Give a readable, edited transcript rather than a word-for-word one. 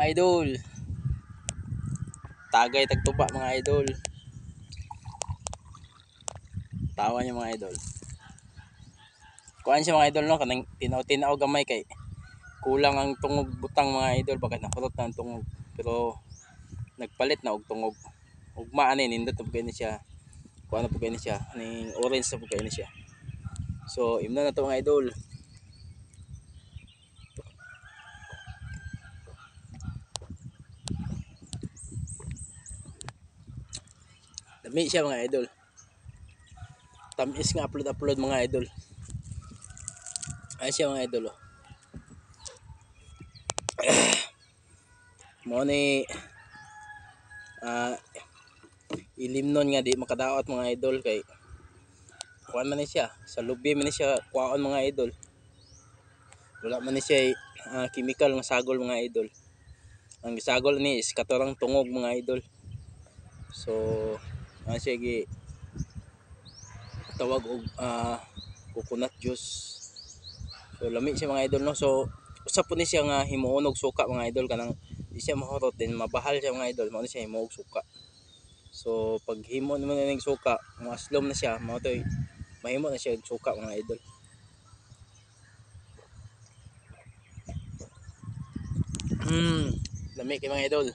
mga idol. Tagay tagtupa mga idol. Tawa niyo mga idol. Kuan siya mga idol no, kanang tinaw-tinaw gamay kay kulang ang tungog butang mga idol, baka nakurot na ang tungog. Pero nagpalit na og tungog. Ugma ani nindot pug ni siya. Kuan na pug ni siya, ning orange na pug ni siya. So imno na to mga idol. Dami siya mga idol. Tamis nga upload mga idol. Ay siya mga idol oh. Mo ni ilimnon nga di makadaot mga idol kay kuan man ni siya, sa lubi man ni siya kuaon mga idol. Wala man ni siya chemical nga sagol mga idol. Ang gisagol ni is katurang tungog mga idol. So siya gi tawag og coconut juice. So lami siya mga idol no. So usa po ni siya nga himuon og suka mga idol, kanang di siya mahurot din mabahal siya mga idol, mao ni siya himuon og suka. So pag himo naman ning suka, maslom na siya, mao toy mahimo na siya og suka mga idol. Lami kay mga idol.